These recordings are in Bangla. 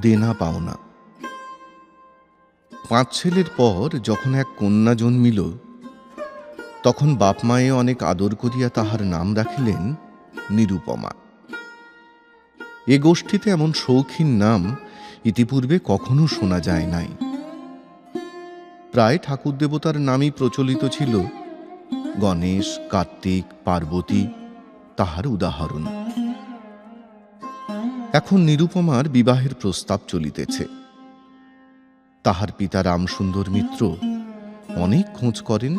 দেনা পাওনা। 5 ছেলের পর যখন এক কন্যা জন্মিল, তখন বাপ মায়ে অনেক আদর করিয়া তাহার নাম রাখিলেন নিরুপমা। এ গোষ্ঠীতে এমন শৌখিন নাম ইতিপূর্বে কখনো শোনা যায় নাই। প্রায় ঠাকুর দেবতার নামই প্রচলিত ছিল। গণেশ, কার্তিক, পার্বতী তাহার উদাহরণ। এখন নিরুপমার বিবাহের প্রস্তাব চলিতেছে। তাহার পিতা রামসুন্দর মিত্র অনেক খোঁজ করেন,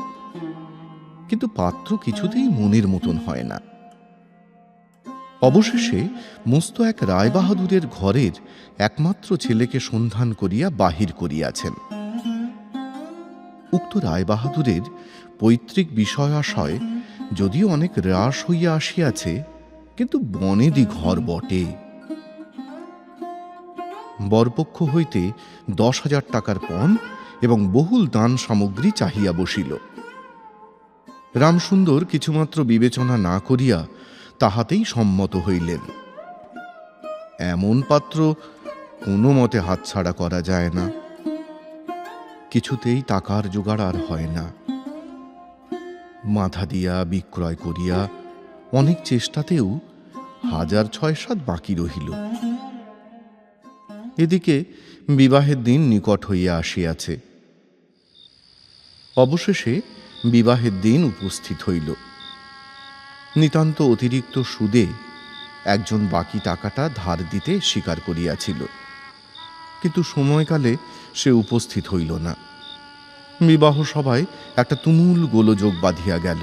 কিন্তু পাত্র কিছুতেই মনের মতন হয় না। অবশেষে মস্ত এক রায়বাহাদুরের ঘরের একমাত্র ছেলেকে সন্ধান করিয়া বাহির করিয়াছেন। উক্ত রায়বাহাদুরের পৈতৃক বিষয় আশয় যদিও অনেক হ্রাস হইয়া আসিয়াছে, কিন্তু বনেদি ঘর বটে। বরপক্ষ হইতে 10,000 টাকার পণ এবং বহুল দান সামগ্রী চাহিয়া বসিল। রামসুন্দর কিছুমাত্র বিবেচনা না করিয়া তাহাতেই সম্মত হইলেন। এমন পাত্র কোনো মতে হাতছাড়া করা যায় না। কিছুতেই টাকার জোগাড় আর হয় না। মাথা দিয়া বিক্রয় করিয়া অনেক চেষ্টাতেও 6,7 বাকি রহিল। এদিকে বিবাহের দিন নিকট হইয়া আসিয়াছে। অবশেষে বিবাহের দিন উপস্থিত হইল। নিতান্ত অতিরিক্ত সুদে একজন বাকি টাকাটা ধার দিতে স্বীকার করিয়াছিল, কিন্তু সময়কালে সে উপস্থিত হইল না। বিবাহ সভায় একটা তুমুল গোলযোগ বাঁধিয়া গেল।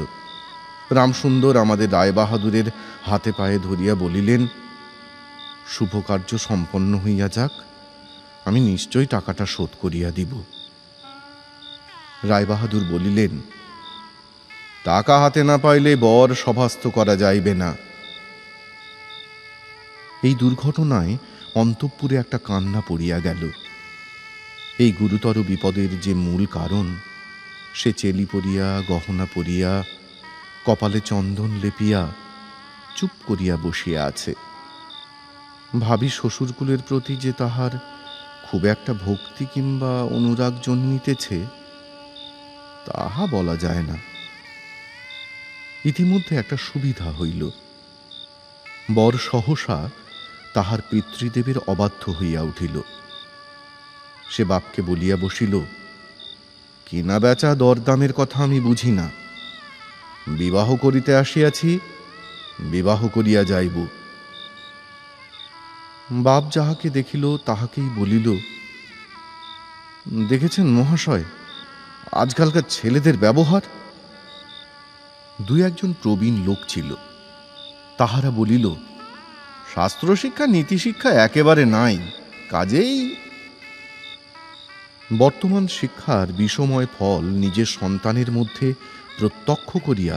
রামসুন্দর আমাদের রায়বাহাদুরের হাতে পায়ে ধরিয়া বলিলেন, শুভ কার্য সম্পন্ন হইয়া যাক, আমি নিশ্চয় টাকাটা শোধ করিয়া দিব। রায়বাহাদুর বলিলেন, টাকা হাতে না পাইলে বর সভাস্থ করা যাইবে না। এই দুর্ঘটনায় অন্তঃপুরে একটা কান্না পড়িয়া গেল। এই গুরুতর বিপদের যে মূল কারণ, সে চেলি পরিয়া, গহনা পরিয়া, কপালে চন্দন লেপিয়া চুপ করিয়া বসিয়া আছে। ভাবি শ্বশুরকুলের প্রতি যে তাহার খুব একটা ভক্তি কিংবা অনুরাগ জন্মিতেছে, তাহা বলা যায় না। ইতিমধ্যে একটা সুবিধা হইল। বর সহসা তাহার পিতৃদেবের অবাধ্য হইয়া উঠিল। সে বাপকে বলিয়া বসিল, কেনা বেচা দরদামের কথা আমি বুঝি না। বিবাহ করিতে আসিয়াছি, বিবাহ করিয়া যাইব। বাপ যাহাকে দেখিল তাহাকেই বলিল, দেখেছেন মহাশয়, আজকালকার ছেলেদের ব্যবহার। 2-1 প্রবীণ লোক ছিল। তাহারা বলিল, শাস্ত্র শিক্ষা নীতি শিক্ষা একেবারে নাই, কাজেই। বর্তমান শিক্ষার বিষময় ফল নিজের সন্তানের মধ্যে প্রত্যক্ষ করিয়া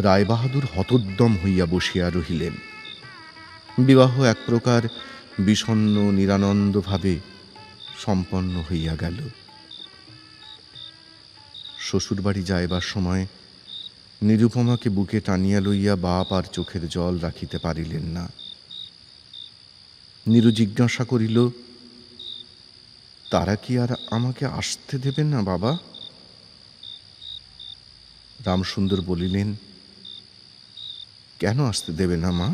রায়বাহাদুর হতোদ্যম হইয়া বসিয়া রহিলেন। বিবাহ এক প্রকার বিষণ্ণ নিরানন্দভাবে সম্পন্ন হইয়া গেল। শ্বশুরবাড়ি যাইবার সময় নিরুপমাকে বুকে টানিয়া লইয়া বাপ আর চোখের জল রাখিতে পারিলেন না। নীরু জিজ্ঞাসা করিল, তারা কি আর আমাকে আসতে দেবেন না বাবা? রামসুন্দর বলিলেন, কেন আসতে দেবে না মা?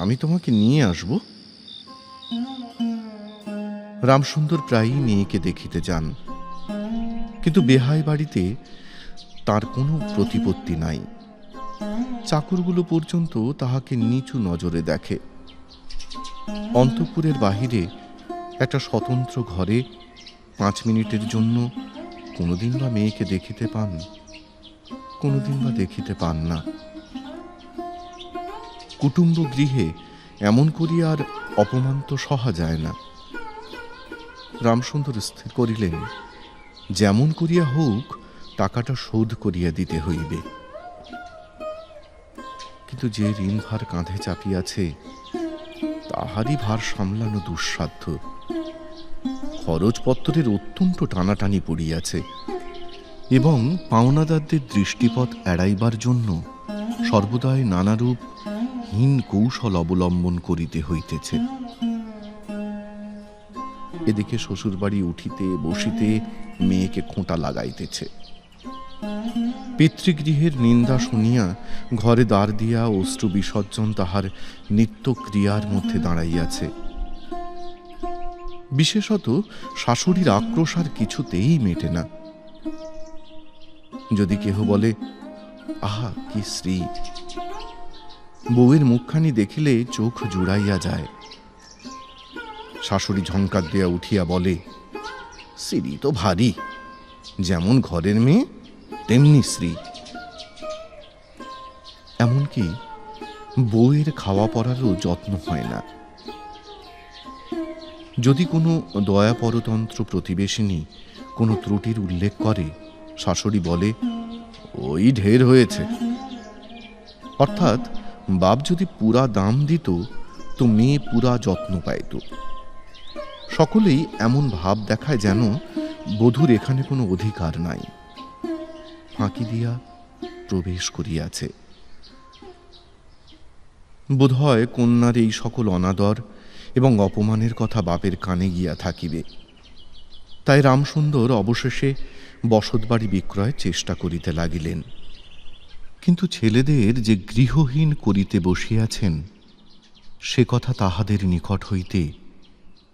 আমি তোমাকে নিয়ে আসব। রামসুন্দর প্রায়ই মেয়েকে দেখিতে যান, কিন্তু বেহাই বাড়িতে তার কোনো প্রতিপত্তি নাই। চাকরগুলো পর্যন্ত তাহাকে নিচু নজরে দেখে। অন্তঃপুরের বাহিরে একটা স্বতন্ত্র ঘরে 5 মিনিটের জন্য কোনোদিন বা মেয়েকে দেখিতে পান, কোনোদিন বা দেখিতে পান না। কুটুম্ব গৃহে এমন করিয়া আর অপমান তো সহা যায় না। রামসুন্দর স্থির করিলেন, যেমন করিয়া হোক টাকাটা শোধ করিয়া দিতে হইবে। কিন্তু যে ঋণ ভার কাঁধে চাপিয়াছে, তাহারই ভার সামলানো দুঃসাধ্য। খরচপত্রের অত্যন্ত টানাটানি পড়িয়াছে এবং পাওনাদারদের দৃষ্টিপথ এড়াইবার জন্য সর্বদাই নানারূপ হীন কৌশল অবলম্বন করিতে হইতেছে। এদিকে শ্বশুরবাড়ি উঠিতে বসিতে মেয়েকে খোঁটা লাগাইতেছে। পিতৃগৃহের নিন্দা শুনিয়া ঘরে দ্বার দিয়া অশ্রু বিসর্জন তাহার নিত্য ক্রিয়ার মধ্যে দাঁড়াইয়াছে। বিশেষত শাশুড়ির আক্রোশ আর কিছুতেই মেটে না। যদি কেহ বলে, আহা কি শ্রী, বউয়ের মুখখানি দেখিলে চোখ জুড়াইয়া যায়। শাশুড়ি ঝঙ্কার দেয়া উঠিয়া বলে, শ্রী তো ভারী, যেমন ঘরের মেয়ে তেমনি শ্রী। এমনকি বউয়ের খাওয়া পড়ারও যত্ন হয় না। যদি কোনো দয়াপরতন্ত্র প্রতিবেশিনী কোনো ত্রুটির উল্লেখ করে, শাশুড়ি বলে, ওই ঢের হয়েছে। অর্থাৎ বাপ যদি পুরা দাম দিত তো মেয়ে পুরা যত্ন পাইত। সকলেই এমন ভাব দেখায় যেন বধূর এখানে কোনো অধিকার নাই, ফাঁকি দিয়া প্রবেশ করিয়াছে। বোধহয় কন্যার এই সকল অনাদর এবং অপমানের কথা বাপের কানে গিয়া থাকিবে। তাই রামসুন্দর অবশেষে বসতবাড়ি বিক্রয়ের চেষ্টা করিতে লাগিলেন। কিন্তু ছেলেদের যে গৃহহীন করিতে বসিয়াছেন সে কথা তাহাদের নিকট হইতে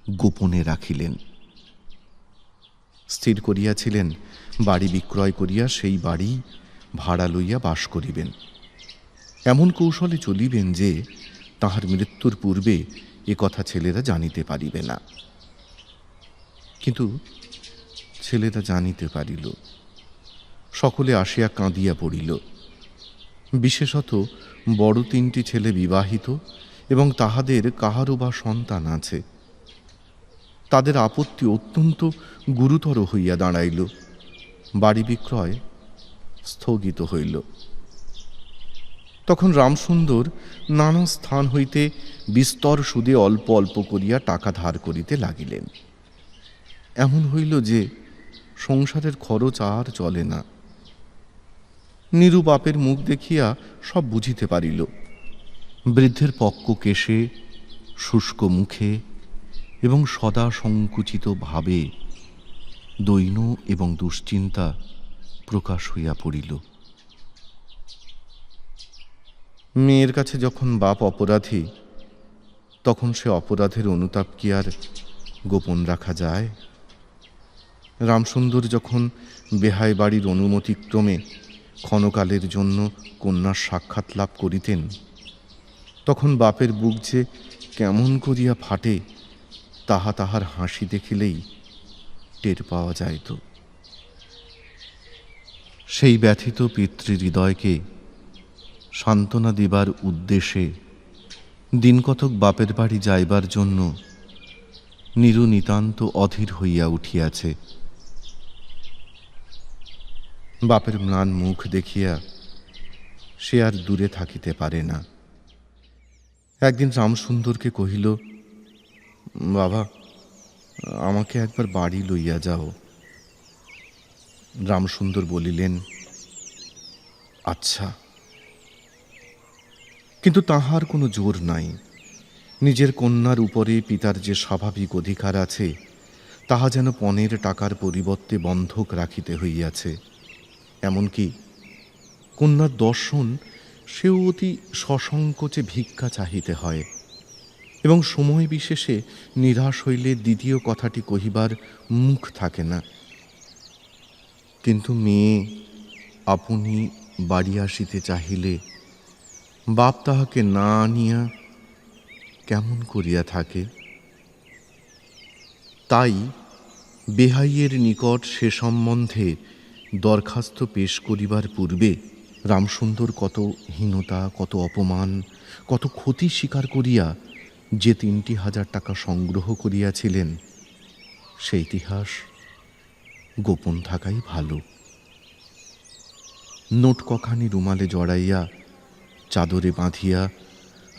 গোপনে রাখিলেন। স্থির করিয়াছিলেন বাড়ি বিক্রয় করিয়া সেই বাড়ি ভাড়া লইয়া বাস করিবেন। এমন কৌশলে চলিবেন যে তাহার মৃত্যুর পূর্বে এ কথা ছেলেরা জানিতে পারিবে না। কিন্তু ছেলেরা জানিতে পারিল। সকলে আসিয়া কাঁদিয়া পড়িল। বিশেষত বড় তিনটি ছেলে বিবাহিত এবং তাহাদের কাহারও বা সন্তান আছে। তাদের আপত্তি অত্যন্ত গুরুতর হইয়া দাঁড়াইল। বাড়ি বিক্রয় স্থগিত হইল। তখন রামসুন্দর নানা স্থান হইতে বিস্তর সুদে অল্প অল্প করিয়া টাকা ধার করিতে লাগিলেন। এমন হইল যে সংসারের খরচ আর চলে না। নীরু বাপের মুখ দেখিয়া সব বুঝিতে পারিল। বৃদ্ধের পক্ক কেশে, শুষ্ক মুখে এবং সদা সংকুচিত ভাবে দৈন্য এবং দুশ্চিন্তা প্রকাশ হইয়া পড়িল। মেয়ের কাছে যখন বাপ অপরাধী, তখন সে অপরাধের অনুতাপ কি আর গোপন রাখা যায়? রামসুন্দর যখন বেহাই বাড়ির অনুমতিক্রমে ক্ষণকালের জন্য কন্যার সাক্ষাৎ লাভ করিতেন, তখন বাপের বুক যে কেমন করিয়া ফাটে তাহা তাহার হাসি দেখিলেই টের পাওয়া যাইত। সেই ব্যথিত পিতৃহৃদয়কে সান্ত্বনা দিবার উদ্দেশ্যে দিনকতক বাপের বাড়ি যাইবার জন্য নীরু নিতান্ত অধীর হইয়া উঠিয়াছে। বাপের ম্লান মুখ দেখিয়া সে আর দূরে থাকিতে পারে না। একদিন রামসুন্দরকে কহিল, বাবা, আমাকে একবার বাড়ি লইয়া যাও। রামসুন্দর বলিলেন, আচ্ছা। কিন্তু তাহার কোনো জোর নাই। নিজের কন্যার উপরে পিতার যে স্বাভাবিক অধিকার আছে তাহা যেন পণের টাকার পরিবর্তে বন্ধক রাখিতে হইয়াছে। এমনকি কন্যার দর্শন সেও অতি সসংকোচে ভিক্ষা চাহিতে হয় এবং সময় বিশেষে নিরাশ হইলে দ্বিতীয় কথাটি কহিবার মুখ থাকে না। কিন্তু মেয়ে আপনি বাড়ি আসিতে চাহিলে বাপ তাহাকে না আনিয়া কেমন করিয়া থাকে? তাই বেহাইয়ের নিকট সে সম্বন্ধে দরখাস্ত পেশ করিবার পূর্বে রামসুন্দর কত হীনতা, কত অপমান, কত ক্ষতি স্বীকার করিয়া যে 3,000 টাকা সংগ্রহ করিয়াছিলেন সেই ইতিহাস গোপন থাকাই ভালো। নোট কখানি রুমালে জড়াইয়া চাদরে বাঁধিয়া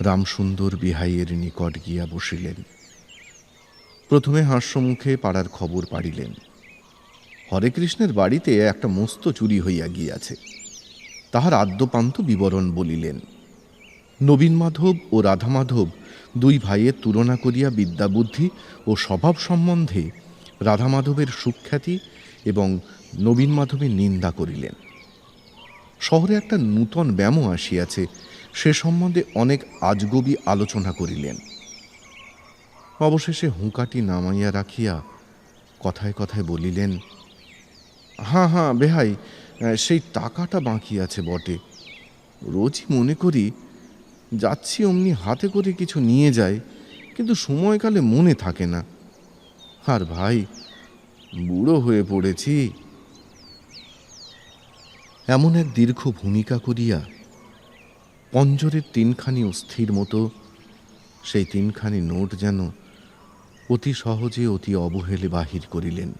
রামসুন্দর বেহাইয়ের নিকট গিয়া বসিলেন। প্রথমে হাস্যমুখে পাড়ার খবর পাড়িলেন। হরেকৃষ্ণের বাড়িতে একটা মস্ত চুরি হইয়া গিয়াছে, তাহার আদ্যপান্ত বিবরণ বলিলেন। নবীন মাধব ও রাধা মাধব দুই ভাইয়ের তুলনা করিয়া বিদ্যাবুদ্ধি ও স্বভাব সম্বন্ধে রাধা মাধবের সুখ্যাতি এবং নবীন মাধবের নিন্দা করিলেন। শহরে একটা নূতন ব্যামো আসিয়াছে, সে সম্বন্ধে অনেক আজগবি আলোচনা করিলেন। অবশেষে হুঁকাটি নামাইয়া রাখিয়া কথায় কথায় বলিলেন, হ্যাঁ হ্যাঁ বেহাই, সেই টাকাটা বাকি আছে বটে। রোজই মনে করি যাচ্ছি অমনি হাতে করে কিছু নিয়ে যায়, কিন্তু সময়কালে মনে থাকে না। আর ভাই, বুড়ো হয়ে পড়েছি। এমন এক দীর্ঘ ভূমিকা করিয়া পঞ্জরের তিনখানি অস্থির মতো সেই তিনখানি নোট যেন অতি সহজে অতি অবহেলে বাহির করিলেন।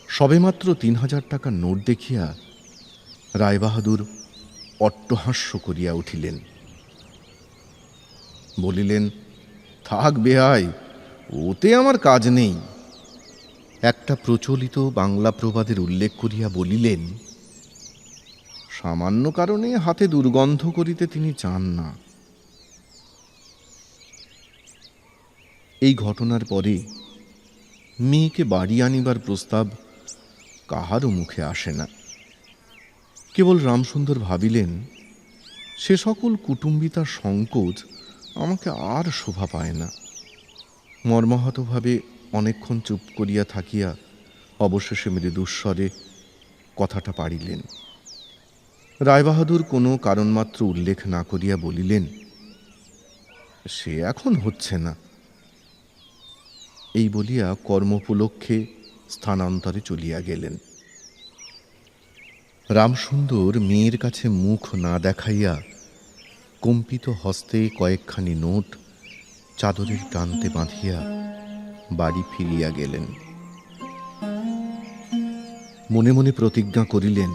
সবেমাত্র ৩,০০০ টাকার নোট দেখিয়া রায়বাহাদুর অট্টহাস্য করিয়া উঠিলেন, বলিলেন, থাক বেহাই, ওতে আমার কাজ নেই। একটা প্রচলিত বাংলা প্রবাদের উল্লেখ করিয়া বলিলেন, সামান্য কারণে হাতে দুর্গন্ধ করিতে তিনি চান না। এই ঘটনার পরে মেয়েকে বাড়ি আনিবার প্রস্তাব কাহারও মুখে আসে না। কেবল রামসুন্দর ভাবিলেন, সে সকল কুটুম্বিতার সংকোচ আমাকে আর শোভা পায় না। মর্মাহতভাবে অনেকক্ষণ চুপ করিয়া থাকিয়া অবশেষে মৃদুস্বরে কথাটা পাড়িলেন। রায়বাহাদুর কোনো কারণমাত্র উল্লেখ না করিয়া বলিলেন, সে এখন হচ্ছে না। এই বলিয়া কর্মোপলক্ষে স্থানান্তরে চলিয়া গেলেন। রামসুন্দর মেয়ের কাছে মুখ না দেখাইয়া কম্পিত হস্তে কয়েকখানি নোট চাদরের প্রান্তে বাঁধিয়া বাড়ি ফিরিয়া গেলেন। মনে মনে প্রতিজ্ঞা করিলেন,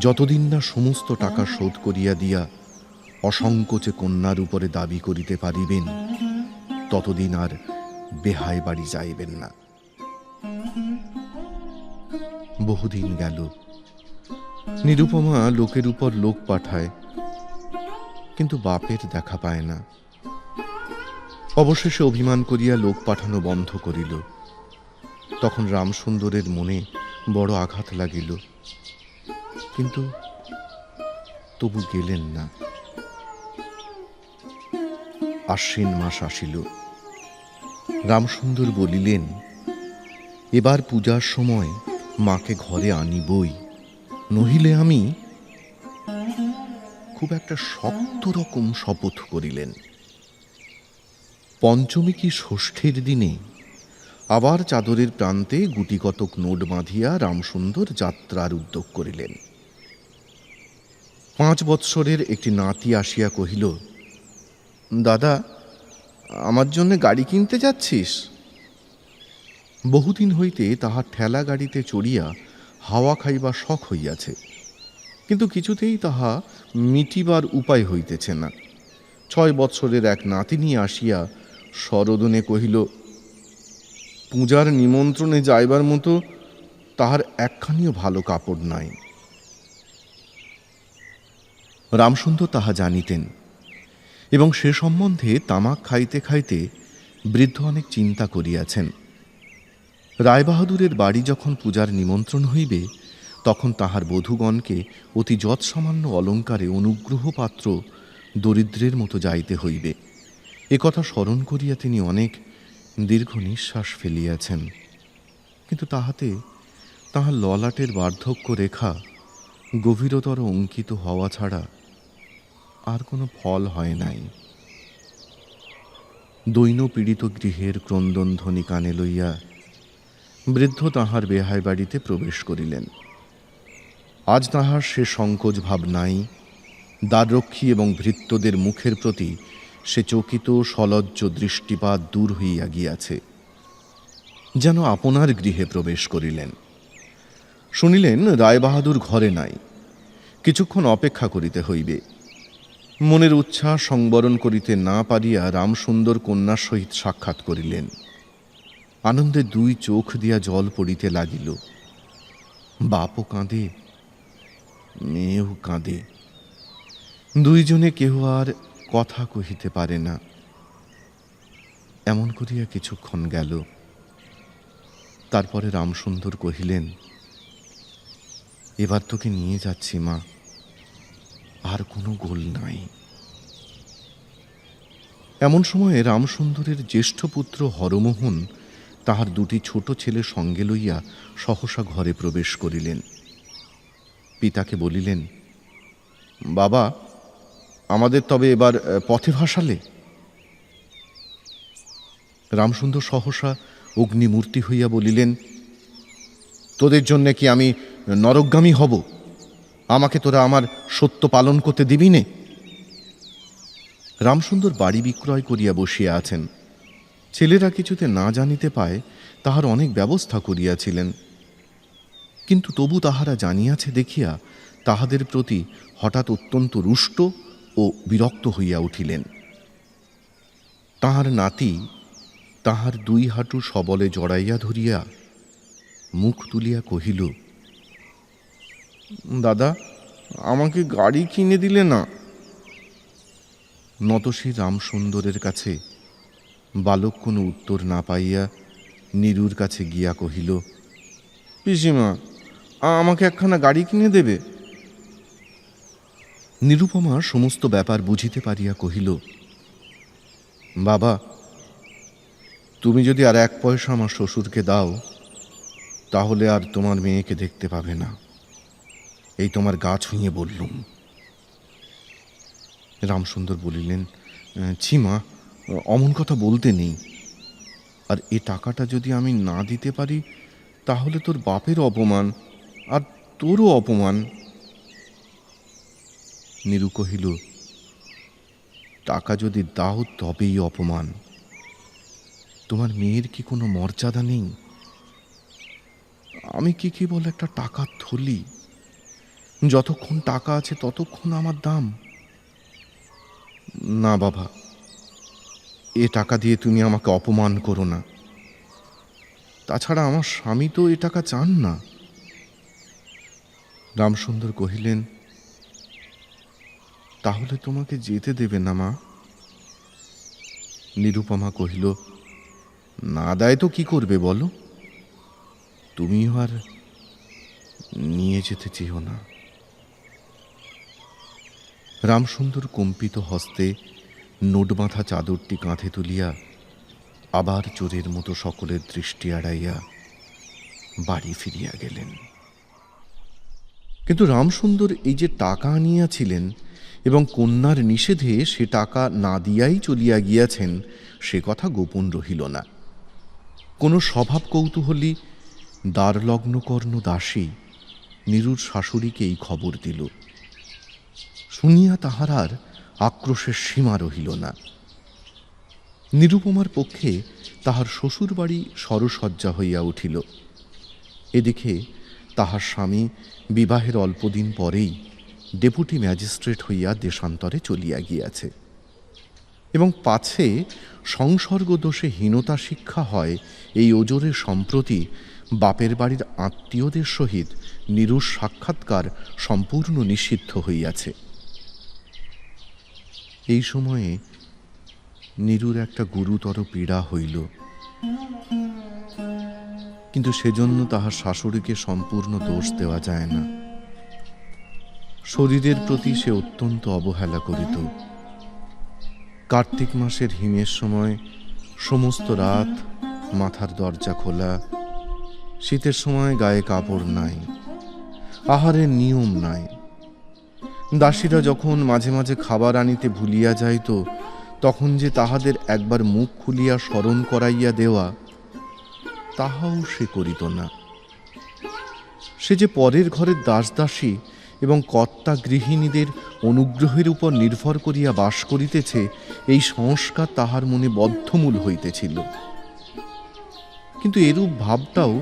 যতদিন না সমস্ত টাকা শোধ করিয়া দিয়া অসংকোচে কন্যার উপরে দাবি করিতে পারিবেন, ততদিন আর বেহাই বাড়ি যাইবেন না। বহুদিন গেল। নিরুপমা লোকের উপর লোক পাঠায়, কিন্তু বাপের দেখা পায় না। অবশেষে অভিমান করিয়া লোক পাঠানো বন্ধ করিল। তখন রামসুন্দরের মনে বড় আঘাত লাগিল, কিন্তু তবু গেলেন না। আশ্বিন মাস আসিল। রামসুন্দর বলিলেন, এবার পূজার সময় মাকে ঘরে আনিবই, নহিলে আমি। খুব একটা শক্ত রকম শপথ করিলেন। পঞ্চমী কি ষষ্ঠীর দিনে আবার চাদরের প্রান্তে গুটিকতক নোট বাঁধিয়া রামসুন্দর যাত্রার উদ্যোগ করিলেন। 5 বৎসরের একটি নাতি আসিয়া কহিল, দাদা, আমার জন্য গাড়ি কিনতে যাচ্ছিস? বহুদিন হইতে তাহার ঠেলা গাড়িতে চড়িয়া হাওয়া খাইবার শখ হইয়াছে, কিন্তু কিছুতেই তাহা মিটিবার উপায় হইতেছে না। 6 বৎসরের এক নাতিনী আসিয়া সরোদনে কহিল, পূজার নিমন্ত্রণে যাইবার মতো তাহার একখানিও ভালো কাপড় নাই। রামসুন্দর তাহা জানিতেন এবং সে সম্বন্ধে তামাক খাইতে খাইতে বৃদ্ধ অনেক চিন্তা করিয়াছেন। রায়বাহাদুরের বাড়ি যখন পূজার নিমন্ত্রণ হইবে, তখন তাহার বধূগণকে অতি যৎসামান্য অলঙ্কারে অনুগ্রহপাত্র দরিদ্রের মতো যাইতে হইবে। একথা স্মরণ করিয়া তিনি অনেক দীর্ঘ নিঃশ্বাস ফেলিয়াছেন, কিন্তু তাহাতে তাহার ললাটের বার্ধক্য রেখা গভীরতর অঙ্কিত হওয়া ছাড়া আর কোনো ফল হয় নাই। দৈন পীড়িত গৃহের ক্রন্দনধ্বনি কানে লইয়া বৃদ্ধ তাহার বেহাই বাড়িতে প্রবেশ করিলেন। আজ তাহার সে সংকোচ ভাব নাই। দ্বাররক্ষী এবং ভৃত্যদের মুখের প্রতি সে চকিত সলজ্জ দৃষ্টিপাত দূর হইয়া গিয়াছে, যেন আপনার গৃহে প্রবেশ করিলেন। শুনিলেন রায়বাহাদুর ঘরে নাই, কিছুক্ষণ অপেক্ষা করিতে হইবে। মনের উচ্ছ্বাস সংবরণ করিতে না পারিয়া রামসুন্দর কন্যার সহিত সাক্ষাৎ করিলেন। আনন্দে 2 চোখ দিয়া জল পড়িতে লাগিল। বাপও কাঁদে, মেয়েও কাঁদে। দুইজনে কেহ আর কথা কহিতে পারে না। এমন করিয়া কিছুক্ষণ গেল। তারপরে রামসুন্দর কহিলেন, এবার তোকে নিয়ে যাচ্ছি মা, আর কোনো গোল নাই। এমন সময়ে রামসুন্দরের জ্যেষ্ঠ পুত্র হরমোহন তাহার দুটি ছোট ছেলে সঙ্গে লইয়া সহসা ঘরে প্রবেশ করিলেন। পিতাকে বলিলেন, বাবা, আমাদের তবে এবার পথে ভাসালে? রামসুন্দর সহসা অগ্নিমূর্তি হইয়া বলিলেন, তোদের জন্যে কি আমি নরকগামী হব? আমাকে তোরা আমার সত্য পালন করতে দিবি নে? রামসুন্দর বাড়ি বিক্রয় করিয়া বসিয়া আছেন। ছেলেরা কিছুতে না জানিতে পায় তাহার অনেক ব্যবস্থা করিয়াছিলেন, কিন্তু তবু তাহারা জানিয়াছে দেখিয়া তাহাদের প্রতি হঠাৎ অত্যন্ত রুষ্ট ও বিরক্ত হইয়া উঠিলেন। তাহার নাতি তাহার দুই হাঁটু সবলে জড়াইয়া ধরিয়া মুখ তুলিয়া কহিল, দাদা, আমাকে গাড়ি কিনে দিলে না? নতশির রামসুন্দরের কাছে বালক কোনো উত্তর না পাইয়া নীরুর কাছে গিয়া কহিল, পিসিমা, আমাকে একখানা গাড়ি কিনে দেবে? নিরুপমা সমস্ত ব্যাপার বুঝিতে পারিয়া কহিল, বাবা, তুমি যদি আর 1 পয়সা আমার শ্বশুরকে দাও, তাহলে আর তোমার মেয়েকে দেখতে পাবে না, এই তোমার গা ছুঁয়ে বললুম। রামসুন্দর বলিলেন, ছি মা, অমন কথা বলতে নেই। আর এ টাকাটা যদি আমি না দিতে পারি, তাহলে তোর বাপের অপমান, আর তোরও অপমান। নীরু কহিল, টাকা যদি দাও তবেই অপমান। তোমার মেয়ের কি কোনো মর্যাদা নেই? আমি কি কেবল একটা টাকার থলি? যতক্ষণ টাকা আছে ততক্ষণ আমার দাম। না বাবা, এ টাকা দিয়ে তুমি আমাকে অপমান করো না। তাছাড়া আমার স্বামী তো এ টাকা চান না। রামসুন্দর কহিলেন, তাহলে তোমাকে যেতে দেবে না মা? নিরুপমা কহিল, না দেয় তো কি করবে বলো? তুমিও আর নিয়ে যেতে চেও না। রামসুন্দর কম্পিত হস্তে নোটবাঁধা চাদরটি কাঁধে তুলিয়া আবার চোরের মতো সকলের দৃষ্টি এড়াইয়া বাড়ি ফিরিয়া গেলেন। কিন্তু রামসুন্দর এই যে টাকা আনিয়াছিলেন এবং কন্যার নিষেধে সে টাকা না দিয়াই চলিয়া গিয়াছেন, সে কথা গোপন রহিল না। কোন স্বভাব কৌতূহলী দ্বারলগ্নকর্ণ দাসী নীরুর শাশুড়িকে এই খবর দিল। শুনিয়া তাহার আর আক্রোশের সীমা রহিল না। নিরুপমার পক্ষে তাহার শ্বশুর বাড়ি সরসজ্জা হইয়া উঠিল। এদিকে তাহার স্বামী বিবাহের অল্পদিন পরেই ডেপুটি ম্যাজিস্ট্রেট হইয়া দেশান্তরে চলিয়া গিয়াছে, এবং পাছে সংসর্গ দোষে হীনতা শিক্ষা হয় এই ওজরে সম্প্রতি বাপের বাড়ির আত্মীয়দের সহিত নীরুর সাক্ষাৎকার সম্পূর্ণ নিষিদ্ধ হইয়াছে। এই সময়ে নীরুর একটা গুরুতর পীড়া হইল, কিন্তু সেজন্য তাহার শাশুড়িকে সম্পূর্ণ দোষ দেওয়া যায় না। শরীরের প্রতি সে অত্যন্ত অবহেলা করিত। কার্তিক মাসের হিমের সময় সমস্ত রাত মাথার দরজা খোলা, শীতের সময় গায়ে কাপড় নাই, আহারের নিয়ম নাই। দাসীরা যখন মাঝে মাঝে খাবার আনিতে ভুলিয়া যাইত, তখন যে তাহাদের একবার মুখ খুলিয়া স্মরণ করাইয়া দেওয়া, তাহাও সে করিত না। সে যে পরের ঘরের দাসদাসী এবং কর্তা গৃহিণীদের অনুগ্রহের উপর নির্ভর করিয়া বাস করিতেছে, এই সংস্কার তাহার মনে বদ্ধমূল হইতেছিল। কিন্তু এরূপ ভাবটাও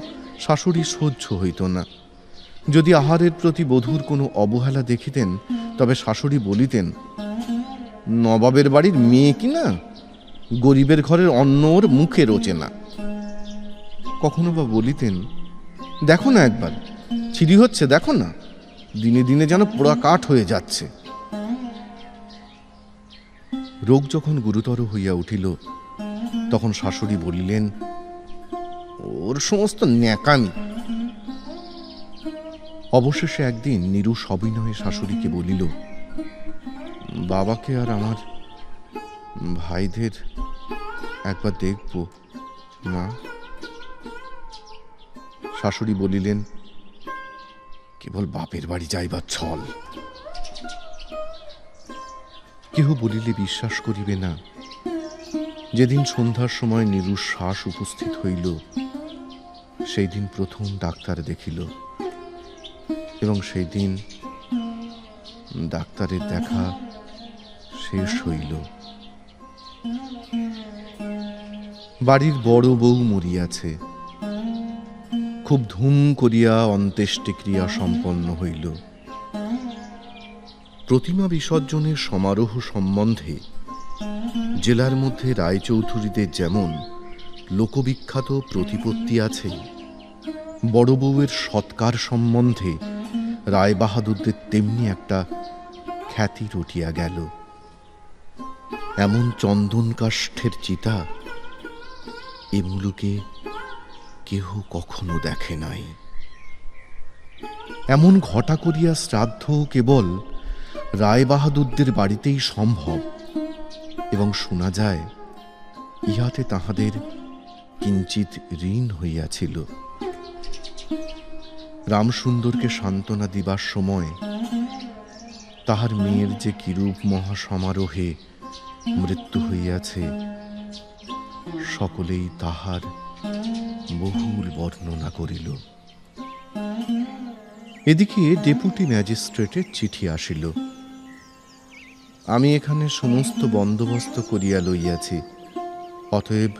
শাশুড়ি সহ্য হইত না। যদি আহারের প্রতি বধূর কোনো অবহেলা দেখিতেন, তবে শাশুড়ি বলিতেন, নবাবের বাড়ির মেয়ে কিনা, গরিবের ঘরের অন্ন ওর মুখে রোচে না। কখনো বা বলিতেন, দেখো না একবার ছিরি হচ্ছে, দেখো না, দিনে দিনে যেন পোড়া কাঠ হয়ে যাচ্ছে। রোগ যখন গুরুতর হইয়া উঠিল, তখন শাশুড়ি বলিলেন, ওর সমস্ত ন্যাকামি। অবশেষে একদিন নীরু সবিনয়ে শাশুড়িকে বলিল, বাবাকে আর আমার ভাইদের একবার দেখব মা। শাশুড়ি বলিলেন, কেবল বাপের বাড়ি যাইবার ছল। কেহ বলিলে বিশ্বাস করিবে না, যেদিন সন্ধ্যার সময় নীরুর শ্বাস উপস্থিত হইল, সেই দিন প্রথম ডাক্তার দেখিল, এবং সেই দিন ডাক্তারের দেখা শেষ হইল। বাড়ির বড় বউ মরিয়াছে। খুব ধুম করিয়া অন্ত্যেষ্টিক্রিয়া সম্পন্ন হইল। প্রতিমা বিসর্জনের সমারোহ সম্বন্ধে জেলার মধ্যে রায়চৌধুরীদের যেমন লোকবিখ্যাত প্রতিপত্তি আছে, বড় বউয়ের সৎকার সম্বন্ধে রায়বাহাদুরদের তেমনি একটা খ্যাতি রটিয়া গেল। এমন চন্দন কাষ্ঠের চিতা এ মুলুকে কেহ কখনো দেখে নাই। এমন ঘটা করিয়া শ্রাদ্ধ কেবল রায়বাহাদুরদের বাড়িতেই সম্ভব, এবং শোনা যায় ইহাতে তাহাদের কিঞ্চিত ঋণ হইয়াছিল। রামসুন্দরকে সান্ত্বনা দিবার সময় তাহার মেয়ের যে কিরূপ মহাসমারোহে মৃত্যু হইয়াছে, সকলেই তাহার বহুল বর্ণনা করিল। এদিকে ডেপুটি ম্যাজিস্ট্রেটের চিঠি আসিল। আমি এখানে সমস্ত বন্দোবস্ত করিয়া লইয়াছি, অতএব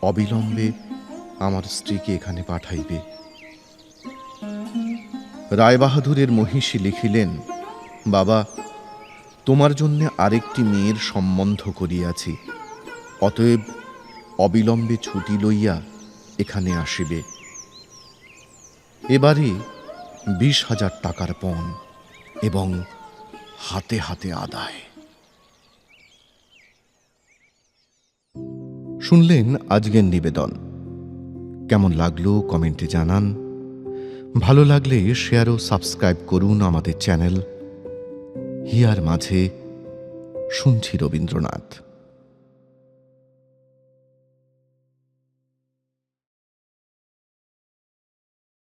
অবিলম্বে আমার স্ত্রীকে এখানে পাঠাইবে। রায়বাহাদুরের মহিষী লিখিলেন, বাবা, তোমার জন্য আরেকটি মেয়ের সম্বন্ধ করিয়াছি, অতএব অবিলম্বে ছুটি লইয়া এখানে আসিবে। এবারে 20,000 টাকার পণ এবং হাতে হাতে আদায়। শুনলেন আজকের নিবেদন। কেমন লাগলো কমেন্টে জানান। ভালো লাগলে শেয়ার ও সাবস্ক্রাইব করুন আমাদের চ্যানেল হিয়ার মাঝে শুনছি রবীন্দ্রনাথ।